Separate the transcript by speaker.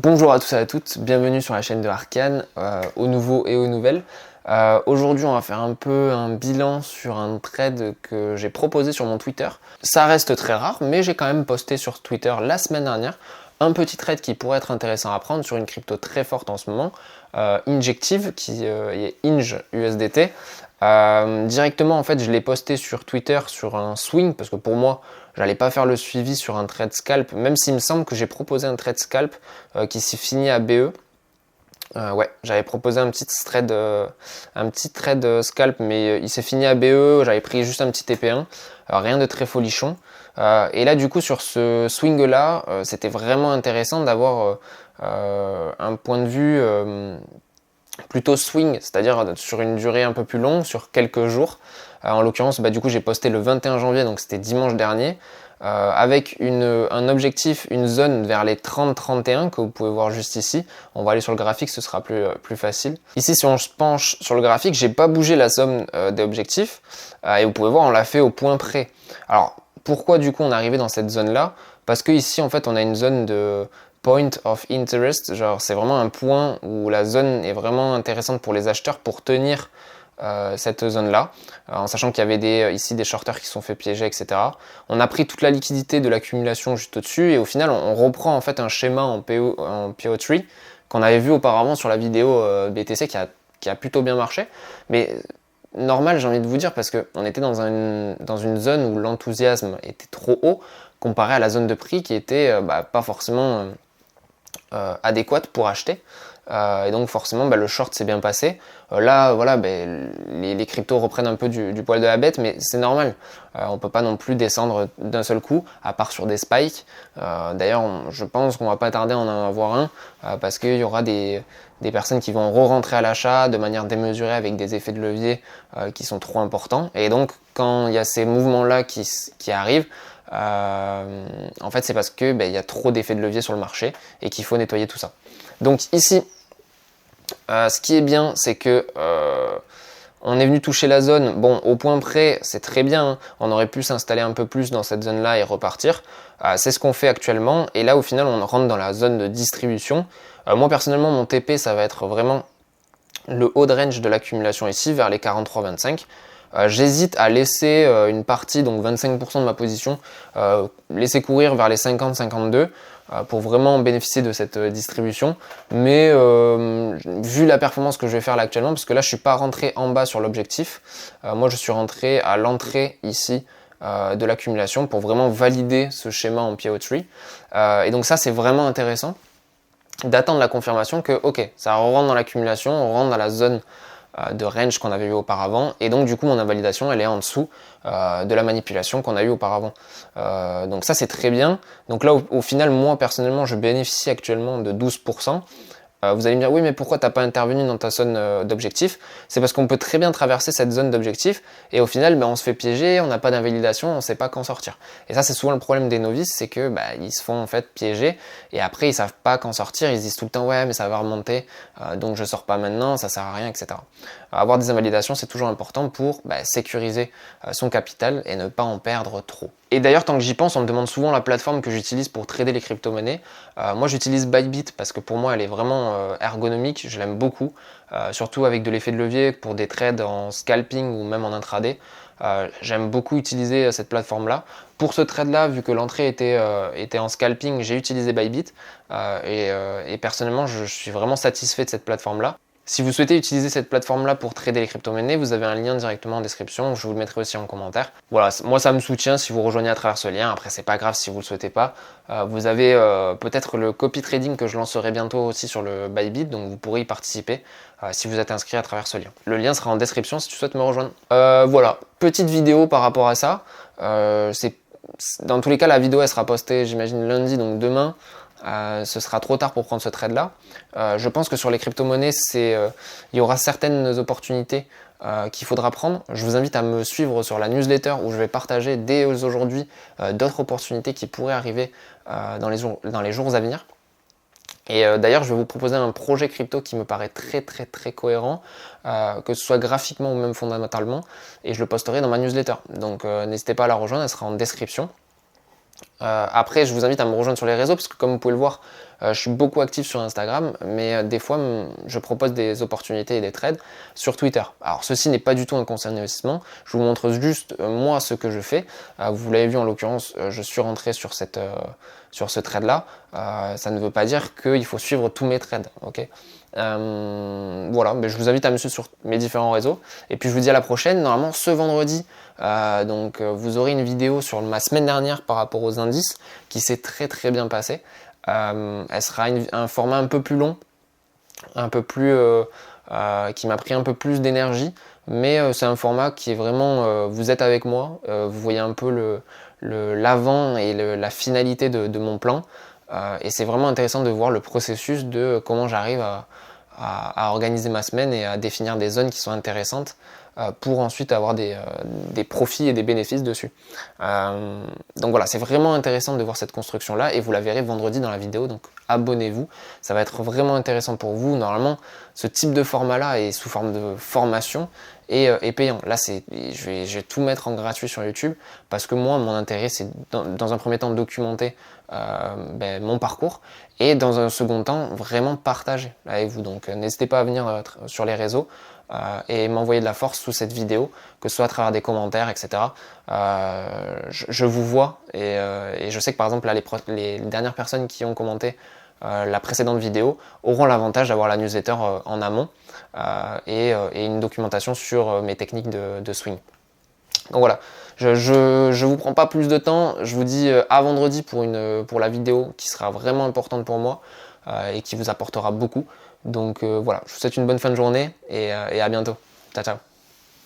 Speaker 1: Bonjour à tous et à toutes, bienvenue sur la chaîne de Arcane, aux nouveaux et aux nouvelles. Aujourd'hui on va faire un peu un bilan sur un trade que j'ai proposé sur mon Twitter. Ça reste très rare, mais j'ai quand même posté sur Twitter la semaine dernière un petit trade qui pourrait être intéressant à prendre sur une crypto très forte en ce moment, Injective, qui est Inj USDT. Directement en fait je l'ai posté sur Twitter sur un swing, parce que pour moi j'allais pas faire le suivi sur un trade scalp, même s'il me semble que j'ai proposé un trade scalp qui s'est fini à BE. Ouais, j'avais proposé un petit trade scalp, mais il s'est fini à BE, j'avais pris juste un petit TP1, rien de très folichon. Et là, du coup, sur ce swing-là, c'était vraiment intéressant d'avoir un point de vue plutôt swing, c'est-à-dire sur une durée un peu plus longue, sur quelques jours. En l'occurrence, du coup, j'ai posté le 21 janvier, donc c'était dimanche dernier. Avec un objectif, une zone vers les 30-31 que vous pouvez voir juste ici. On va aller sur le graphique, ce sera plus facile. Ici, si on se penche sur le graphique, j'ai pas bougé la somme des objectifs et vous pouvez voir, on l'a fait au point près. Alors, pourquoi du coup on est arrivé dans cette zone-là? Parce que ici, en fait, on a une zone de point of interest, genre c'est vraiment un point où la zone est vraiment intéressante pour les acheteurs pour tenir cette zone-là, en sachant qu'il y avait ici des shorters qui se sont fait piéger, etc. On a pris toute la liquidité de l'accumulation juste au-dessus et au final on reprend en fait un schéma en PO3 qu'on avait vu auparavant sur la vidéo BTC qui a plutôt bien marché, mais normal j'ai envie de vous dire, parce qu'on était dans une zone où l'enthousiasme était trop haut comparé à la zone de prix qui était pas forcément adéquate pour acheter. Et donc forcément le short s'est bien passé. Là voilà, les cryptos reprennent un peu du poil de la bête, mais c'est normal. On peut pas non plus descendre d'un seul coup, à part sur des spikes. D'ailleurs je pense qu'on va pas tarder à en avoir un, parce qu'il y aura des personnes qui vont re-rentrer à l'achat de manière démesurée avec des effets de levier qui sont trop importants. Et donc quand il y a ces mouvements là qui arrivent, en fait c'est parce que il y a trop d'effets de levier sur le marché et qu'il faut nettoyer tout ça. Donc ici, ce qui est bien, c'est que on est venu toucher la zone. Bon, au point près, c'est très bien, hein. On aurait pu s'installer un peu plus dans cette zone-là et repartir. C'est ce qu'on fait actuellement. Et là, au final, on rentre dans la zone de distribution. Moi, personnellement, mon TP, ça va être vraiment le haut de range de l'accumulation ici, vers les 43-25. J'hésite à laisser une partie, donc 25% de ma position, laisser courir vers les 50-52 pour vraiment bénéficier de cette distribution. Mais vu la performance que je vais faire là actuellement, parce que là je suis pas rentré en bas sur l'objectif, moi je suis rentré à l'entrée ici de l'accumulation pour vraiment valider ce schéma en PO3. Et donc ça c'est vraiment intéressant d'attendre la confirmation que ok, ça rentre dans l'accumulation, on rentre dans la zone de range qu'on avait eu auparavant, et donc du coup mon invalidation elle est en dessous de la manipulation qu'on a eu auparavant. Donc ça c'est très bien. Donc là au final, moi personnellement je bénéficie actuellement de 12%. Vous allez me dire oui, mais pourquoi t'as pas intervenu dans ta zone d'objectif? C'est parce qu'on peut très bien traverser cette zone d'objectif et au final on se fait piéger, on n'a pas d'invalidation, on sait pas quand sortir. Et ça c'est souvent le problème des novices, c'est que ils se font en fait piéger et après ils savent pas quand sortir, ils se disent tout le temps ouais mais ça va remonter, donc je sors pas maintenant, ça sert à rien, etc. Avoir des invalidations c'est toujours important pour sécuriser son capital et ne pas en perdre trop. Et d'ailleurs, tant que j'y pense, on me demande souvent la plateforme que j'utilise pour trader les crypto-monnaies. Moi, j'utilise Bybit parce que pour moi, elle est vraiment ergonomique, je l'aime beaucoup, surtout avec de l'effet de levier pour des trades en scalping ou même en intraday. J'aime beaucoup utiliser cette plateforme-là. Pour ce trade-là, vu que l'entrée était en scalping, j'ai utilisé Bybit et personnellement, je suis vraiment satisfait de cette plateforme-là. Si vous souhaitez utiliser cette plateforme-là pour trader les crypto-monnaies, vous avez un lien directement en description, je vous le mettrai aussi en commentaire. Voilà, moi ça me soutient si vous rejoignez à travers ce lien, après c'est pas grave si vous le souhaitez pas. Vous avez peut-être le copy trading que je lancerai bientôt aussi sur le Bybit, donc vous pourrez y participer si vous êtes inscrit à travers ce lien. Le lien sera en description si tu souhaites me rejoindre. Voilà, petite vidéo par rapport à ça. Dans tous les cas, la vidéo elle sera postée j'imagine lundi, donc demain. Ce sera trop tard pour prendre ce trade là. Je pense que sur les crypto-monnaies, il y aura certaines opportunités qu'il faudra prendre. Je vous invite à me suivre sur la newsletter où je vais partager dès aujourd'hui d'autres opportunités qui pourraient arriver dans les jours à venir. Et d'ailleurs, je vais vous proposer un projet crypto qui me paraît très cohérent, que ce soit graphiquement ou même fondamentalement, et je le posterai dans ma newsletter. Donc n'hésitez pas à la rejoindre, elle sera en description. Après, je vous invite à me rejoindre sur les réseaux parce que comme vous pouvez le voir, Je suis beaucoup actif sur Instagram, mais des fois, je propose des opportunités et des trades sur Twitter. Alors, ceci n'est pas du tout un conseil d'investissement. Je vous montre juste, moi, ce que je fais. Vous l'avez vu, en l'occurrence, je suis rentré sur ce trade-là. Ça ne veut pas dire qu'il faut suivre tous mes trades. Ok. Voilà, mais je vous invite à me suivre sur mes différents réseaux. Et puis, je vous dis à la prochaine. Normalement, ce vendredi, vous aurez une vidéo sur ma semaine dernière par rapport aux indices qui s'est très bien passée. Elle sera un format un peu plus long, un peu plus qui m'a pris un peu plus d'énergie, mais c'est un format qui est vraiment vous êtes avec moi, vous voyez un peu l'avant et la finalité de mon plan, et c'est vraiment intéressant de voir le processus de comment j'arrive à organiser ma semaine et à définir des zones qui sont intéressantes pour ensuite avoir des profits et des bénéfices dessus. Donc voilà, c'est vraiment intéressant de voir cette construction-là et vous la verrez vendredi dans la vidéo, donc abonnez-vous, ça va être vraiment intéressant pour vous. Normalement, ce type de format-là est sous forme de formation et payant. Là, je vais tout mettre en gratuit sur YouTube parce que moi, mon intérêt, c'est dans un premier temps de documenter mon parcours et dans un second temps, vraiment partager avec vous. Donc n'hésitez pas à venir sur les réseaux et m'envoyer de la force sous cette vidéo, que ce soit à travers des commentaires, etc. Je vous vois et je sais que par exemple là, les dernières personnes qui ont commenté la précédente vidéo auront l'avantage d'avoir la newsletter en amont et une documentation sur mes techniques de swing. Donc voilà, je vous prends pas plus de temps, je vous dis à vendredi pour la vidéo qui sera vraiment importante pour moi et qui vous apportera beaucoup. Donc voilà, je vous souhaite une bonne fin de journée et à bientôt. Ciao ciao.